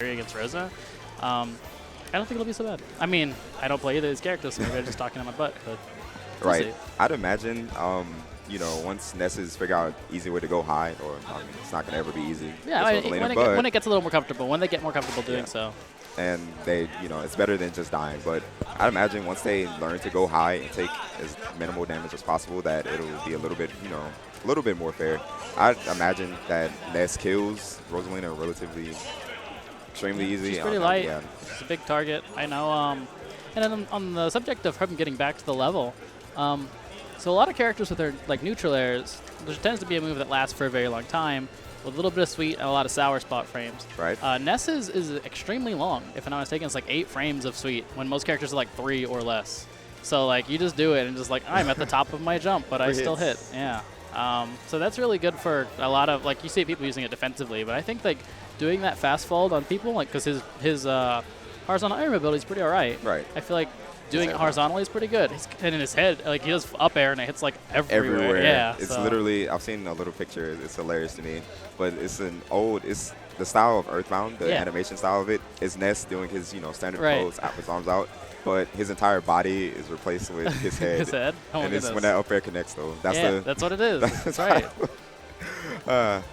against Rosa. I don't think it'll be so bad. I mean, I don't play either of these characters, so maybe I'm just talking on my butt. But we'll Right. see. I'd imagine, you know, once Nesses figure out easy way to go high, or I mean, it's not gonna ever be easy. Yeah, with when, Rosalina, when it gets a little more comfortable, when they get more comfortable doing Yeah. so. and they, you know, it's better than just dying. But I'd imagine once they learn to go high and take as minimal damage as possible, that it'll be a little bit, you know, a little bit more fair. I'd imagine that Ness kills Rosalina relatively extremely easy. She's pretty light. It's a big target. I know. And then on the subject of him getting back to the level, so a lot of characters with their like neutral airs, there tends to be a move that lasts for a very long time, with a little bit of sweet and a lot of sour spot frames. Right. Ness is extremely long. If I'm not mistaken, it's like 8 frames of sweet, when most characters are like 3 or less. So like you just do it and just like, I'm at the top of my jump, but I still hit. Yeah. So that's really good for a lot of, like, you see people using it defensively, but I think like doing that fast fold on people, like, because his horizontal air mobility is pretty alright. Right. I feel like doing it horizontally is pretty good. And in his head, like, he does up air and it hits like everywhere. Yeah. It's literally, I've seen a little picture. It's hilarious to me. But it's it's the style of Earthbound, the animation style of it, is Ness doing his, you know, standard pose, with his arms out. But his entire body is replaced with his head. His head? Oh, and it's when that up air connects, though. That's what it is. That's right.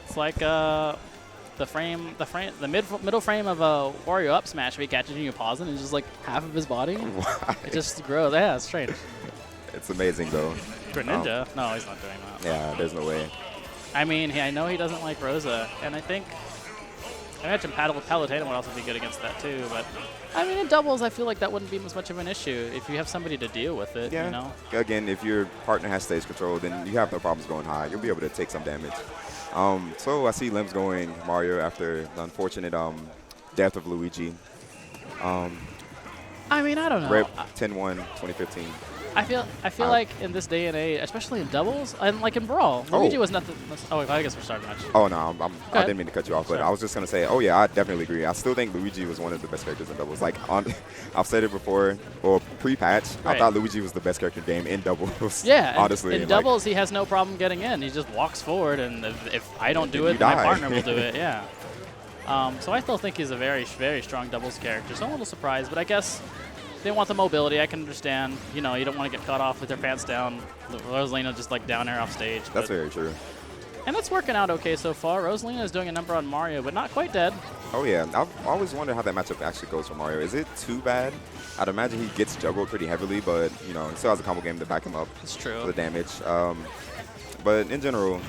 It's like the middle frame of a Wario up smash. If he catches you, you pause it, and it's just like half of his body. Why? It just grows. Yeah, it's strange. It's amazing, though. For Ninja? No, he's not doing that. Yeah, there's no way. I mean, I know he doesn't like Rosa, and I imagine Palutena would also be good against that too. But I mean, in doubles, I feel like that wouldn't be as much of an issue if you have somebody to deal with it. Yeah. You know. Again, if your partner has stage control, then you have no problems going high. You'll be able to take some damage. So I see Limbs going Mario after the unfortunate death of Luigi. I mean, I don't know. Rip 10-1, 2015. I feel like in this day and age, especially in doubles, and like in Brawl, Luigi was nothing. Oh, I guess we're starting much. Oh, no, I didn't mean to cut you off, but I was just going to say, oh, yeah, I definitely agree. I still think Luigi was one of the best characters in doubles. Like, I've said it before, well, pre-patch, I thought Luigi was the best character in the game in doubles. Yeah, honestly. In doubles, he has no problem getting in. He just walks forward, and if I don't do it, my partner will do it, yeah. So I still think he's a very, very strong doubles character. So I'm a little surprised, but I guess they want the mobility. I can understand. You know, you don't want to get caught off with their pants down. Rosalina just like down air off stage. That's very true. And it's working out okay so far. Rosalina is doing a number on Mario, but not quite dead. Oh, yeah. I've always wondered how that matchup actually goes for Mario. Is it too bad? I'd imagine he gets juggled pretty heavily, but, you know, he still has a combo game to back him up. It's true. For the damage. But in general,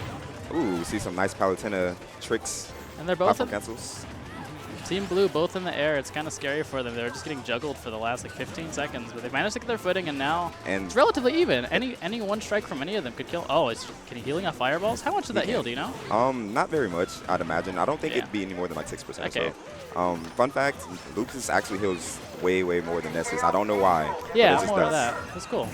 we see some nice Palutena tricks. And they're both cancels. Team Blue, both in the air. It's kind of scary for them. They're just getting juggled for the last like 15 seconds, but they managed to get their footing, and now it's relatively even. Any one strike from any of them could kill. Oh, can he healing off fireballs? How much did that heal? Do you know? Not very much, I'd imagine. I don't think it'd be any more than like 6%. Okay. So, fun fact: Lucas actually heals way more than Nessus. I don't know why. Yeah, more of that. That's cool.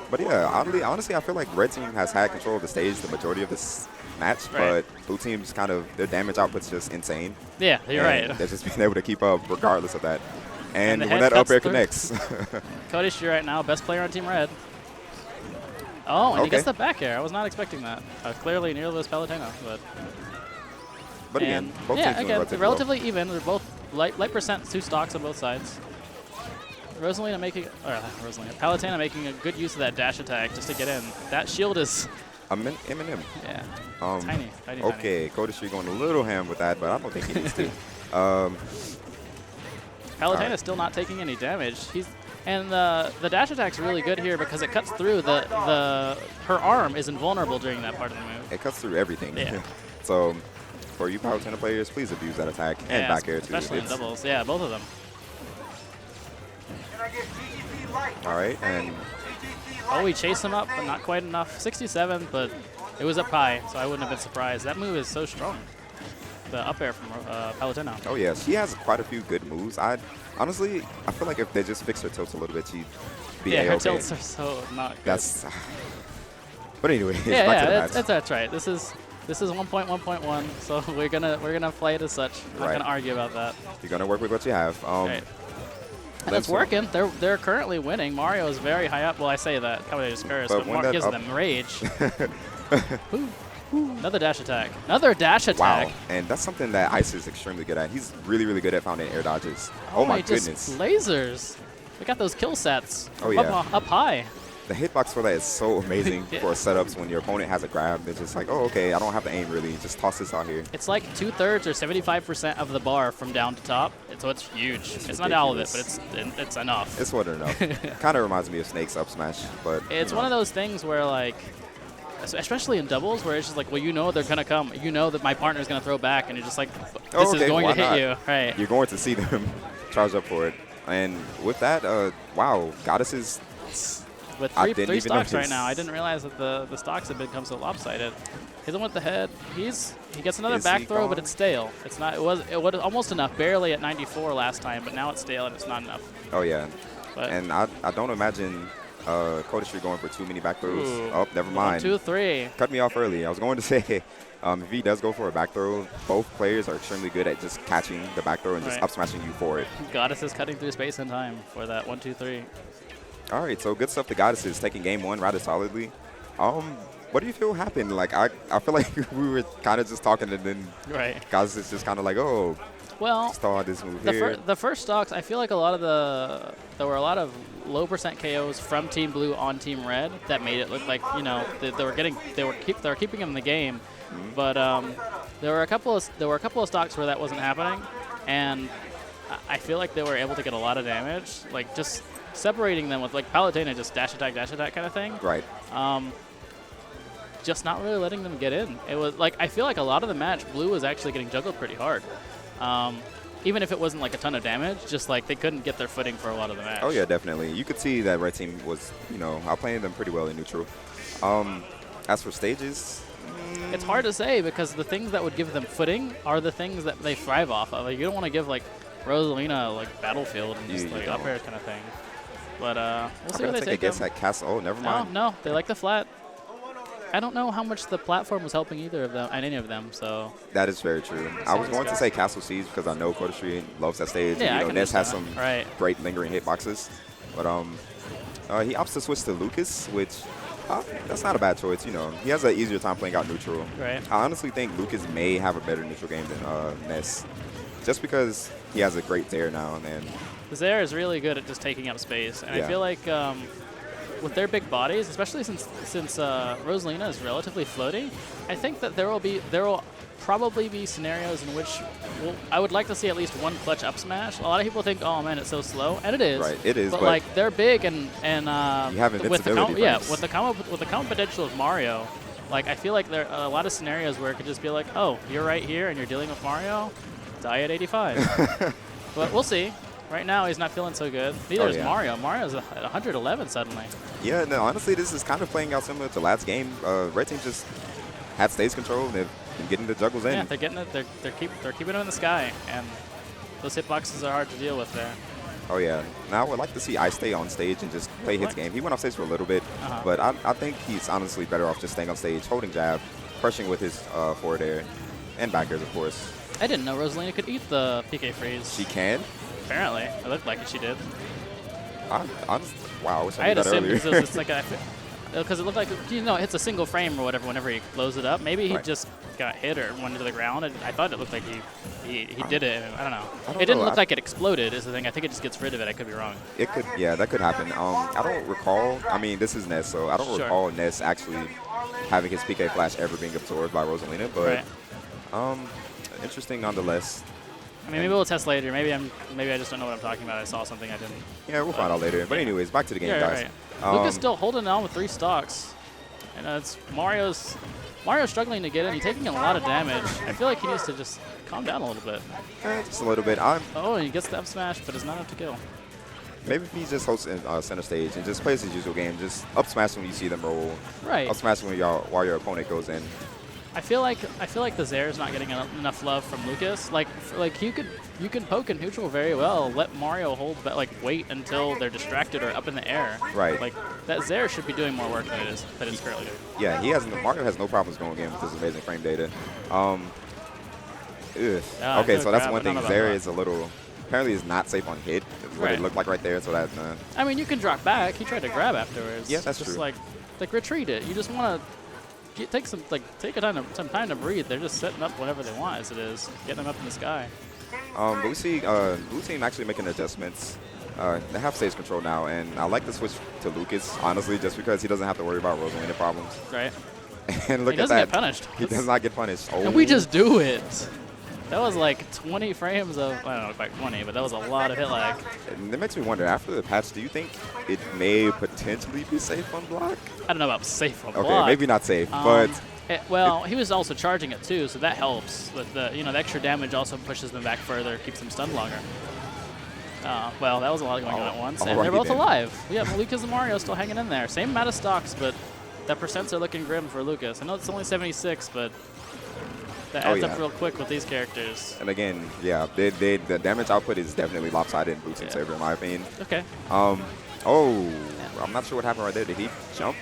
But yeah, honestly, I feel like Red Team has had control of the stage the majority of this match, but Blue Team's kind of, their damage output's just insane. Yeah, you're right. They're just being able to keep up regardless of that. And when that up air connects. Kodeshi right now, best player on Team Red. Oh, and he gets the back air. I was not expecting that. Clearly nearly was Palutena, but again, both teams again, relatively even. They're both light percent, 2 stocks on both sides. Palutena making a good use of that dash attack just to get in. That shield is M&M. Yeah. Tiny. Okay, Kodeshi going a little ham with that, but I don't think he needs to. Palutena's still not taking any damage. And the dash attack's really good here because it cuts through her arm is invulnerable during that part of the move. It cuts through everything. Yeah. So for you Palutena players, please abuse that attack and back air too. Especially in doubles. Yeah, both of them. All right, and oh, we chase him up, but not quite enough. 67, but it was up high, so I wouldn't have been surprised. That move is so strong. The up air from Palutena. Oh yeah, she has quite a few good moves. Honestly, I feel like if they just fix her tilts a little bit, she'd be A-okay. Her tilts are so not good. But anyway, that's right. This is 1.1.1, so we're gonna play it as such. I'm not gonna argue about that. You're gonna work with what you have. Right. And it's working. They're currently winning. Mario is very high up. Well, I say that. How would I just curse? But Mark gives them rage. Another dash attack. Another dash attack. Wow. And that's something that Ice is extremely good at. He's really, really good at founding air dodges. Oh my goodness. Just lasers. We got those kill sets. Oh, yeah. Up high. The hitbox for that is so amazing for setups when your opponent has a grab. It's just like, oh, okay, I don't have to aim really. Just toss this out here. It's like 2/3 or 75% of the bar from down to top. So it's huge. It's not all of it, but it's enough. It's more than enough. Kind of reminds me of Snake's up smash, but it's one of those things where like, especially in doubles, where it's just like, well, you know they're gonna come. You know that my partner's gonna throw back, and you're just like, this is going to hit you. Right. You're going to see them charge up for it. And with that, wow, Goddesses. With three stocks right now. I didn't realize that the stocks have become so lopsided. Hit him with the head. He gets another back throw, but it's stale. It's not. It was almost enough, barely at 94 last time, but now it's stale and it's not enough. Oh yeah. But and I don't imagine Codistry going for too many back throws. Oh, never mind. 1, 2, 3. Cut me off early. I was going to say, if he does go for a back throw, both players are extremely good at just catching the back throw and just up smashing you for it. Goddess is cutting through space and time for that 1, 2, 3. All right, so good stuff. The Goddesses taking game 1 rather solidly. What do you feel happened? Like I feel like we were kind of just talking and then Goddesses just kind of like, oh, well, start this move here. The first stocks, I feel like there were a lot of low % KOs from Team Blue on Team Red that made it look like, you know, they were keeping them in the game. But there were a couple of stocks where that wasn't happening, and I feel like they were able to get a lot of damage, like just separating them with like Palutena, just dash attack kind of thing. Right. Just not really letting them get in. It was like, I feel like a lot of the match, Blue was actually getting juggled pretty hard. Even if it wasn't like a ton of damage, just like they couldn't get their footing for a lot of the match. Oh yeah, definitely. You could see that Red Team was, you know, outplaying them pretty well in neutral. As for stages, it's hard to say because the things that would give them footing are the things that they thrive off of. Like, you don't want to give like Rosalina like Battlefield and just like up air kind of thing. But we'll see what they take. I guess at Castle. Oh, never mind. No, they like the flat. I don't know how much the platform was helping either of them and any of them. So that is very true. I was going to say Castle Siege because I know Codistry loves that stage. Yeah, and, Ness has some great lingering hitboxes. But he opts to switch to Lucas, which that's not a bad choice. You know, he has an easier time playing out neutral. Right. I honestly think Lucas may have a better neutral game than Ness, just because he has a great Zaire now and then. Zaire is really good at just taking up space, and I feel like with their big bodies, especially since Rosalina is relatively floating, I think that there will probably be scenarios in which I would like to see at least one clutch up smash. A lot of people think, oh man, it's so slow, and it is. Right, it is. But like they're big and you have invincibility. With the combo potential of Mario, like I feel like there are a lot of scenarios where it could just be like, oh, you're right here and you're dealing with Mario, die at 85. But we'll see. Right now, he's not feeling so good. Neither is Mario. Mario's at 111 suddenly. Yeah, no, honestly, this is kind of playing out similar to last game. Red Team just had stage control, and they've been getting the juggles in. Yeah, they're getting it. They're keeping it in the sky, and those hitboxes are hard to deal with there. Oh, yeah. Now, I would like to see Ice stay on stage and just play his game. He went off stage for a little bit, but I think he's honestly better off just staying on stage, holding jab, crushing with his forward air, and back airs, of course. I didn't know Rosalina could eat the PK freeze. She can? Apparently. It looked like she did. Wow, I wish I knew that earlier. Because it looked like, you know, it hits a single frame or whatever whenever he blows it up. Maybe he just got hit or went into the ground. And I thought it looked like he did it. I don't know. It didn't look like it exploded is the thing. I think it just gets rid of it. I could be wrong. It could, yeah, that could happen. I don't recall. I mean, this is Ness, so I don't recall Ness actually having his PK flash ever being absorbed by Rosalina. But interesting nonetheless. I mean, maybe we'll test later. Maybe I just don't know what I'm talking about. I saw something I didn't. Yeah, we'll find out later. But anyways, back to the game, guys. Right. Luca's still holding on with 3 stocks. And it's Mario's struggling to get in. He's taking a lot of damage. I feel like he needs to just calm down a little bit. Just a little bit. Oh, and he gets the up smash, but it's not enough to kill. Maybe if he just hosts center stage and just plays his usual game, just up smash when you see them roll. Right. Up smash while your opponent goes in. I feel like the Zaire's not getting enough love from Lucas. Like you can poke in neutral very well. Let Mario hold, but like wait until they're distracted or up in the air. Right. Like that Zaire should be doing more work than it's currently doing. Yeah, Mario has no problems going in with this amazing frame data. Okay, so that's one thing. Zaire is a little. Apparently, is not safe on hit. Is what it looked like right there. So that's. I mean, you can drop back. He tried to grab afterwards. Yeah, that's just true. Like retreat it. You just want to. take some some time to breathe. They're just setting up whatever they want as it is, getting them up in the sky. But we see blue team actually making adjustments. They have stage control now, and I like the switch to Lucas, honestly, just because he doesn't have to worry about Rosalina problems. Right. And look he at doesn't that. get punished. He does not get punished. Oh. And we just do it. That was like 20 frames of, I don't know, quite 20, but that was a lot of hit lag. And it makes me wonder, after the patch, do you think it may potentially be safe on block? I don't know about safe on Okay, block. maybe not safe, but... Well, he was also charging it too, so that helps. But the extra damage also pushes them back further, keeps them stunned longer. Well, that was a lot going on at once, and they're both alive. We have Lucas and Mario still hanging in there. Same amount of stocks, but the percents are looking grim for Lucas. I know it's only 76, but that adds up real quick with these characters. And again, yeah, the damage output is definitely lopsided in blue team's favor, in my opinion. Okay. Oh, I'm not sure what happened right there. Did he jump?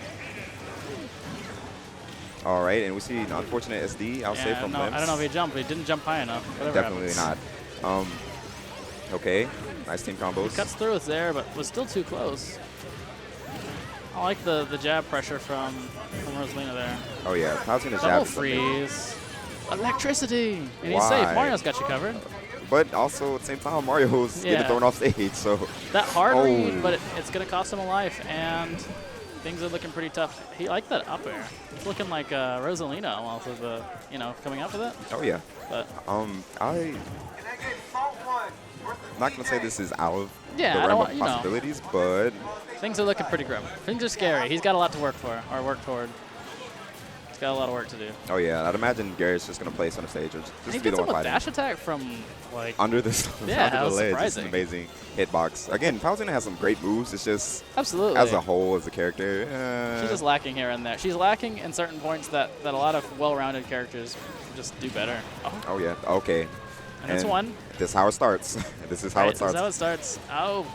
All right, and we see an unfortunate SD out safe from Limbs. I don't know if he jumped, but he didn't jump high enough. Definitely not. Okay, nice team combos. He cuts through with there, but was still too close. I like the jab pressure from Rosalina there. Oh yeah, Palutina's jab. Double freeze. Electricity! And he's safe. Mario's got you covered. But also, at the same time, Mario's getting thrown off stage, so... That hard read, but it's going to cost him a life, and things are looking pretty tough. He liked that up air. It's looking like Rosalina almost with the, coming up with it. Oh, yeah. But I'm not going to say this is out of the realm of possibilities, but... Things are looking pretty grim. Things are scary. He's got a lot to work for, or work toward. He's got a lot of work to do. Oh, yeah. I'd imagine Garrett's just going to place on the stage. Or just be the one fighting. Dash attack from, like... Under this yeah, under the ledge. Surprising. It's an amazing hitbox. Again, Palutina has some great moves. It's just... Absolutely. As a whole, as a character... She's just lacking here and there. She's lacking in certain points that a lot of well-rounded characters just do better. Oh, yeah. Okay. And that's one. This is how it starts. This is how it starts. This is how it starts. Oh.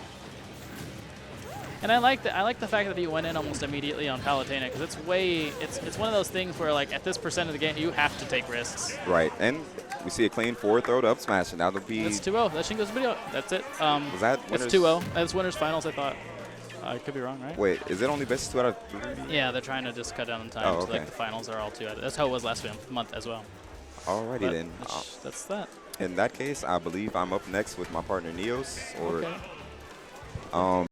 And I like the fact that he went in almost immediately on Palutena because it's one of those things where like at this percent of the game you have to take risks. Right, and we see a clean forward throw to up smash, and that'll be. That's 2-0. That's Shingo's video. That's it. Was that? It's 2-0. That's winners finals. I thought. I could be wrong, right? Wait, is it only best 2 out of 3? Yeah, they're trying to just cut down on time. Oh, okay. So like the finals are all 2 out of. That's how it was last month as well. Alrighty but then. That's that. In that case, I believe I'm up next with my partner Neos. Or. Okay.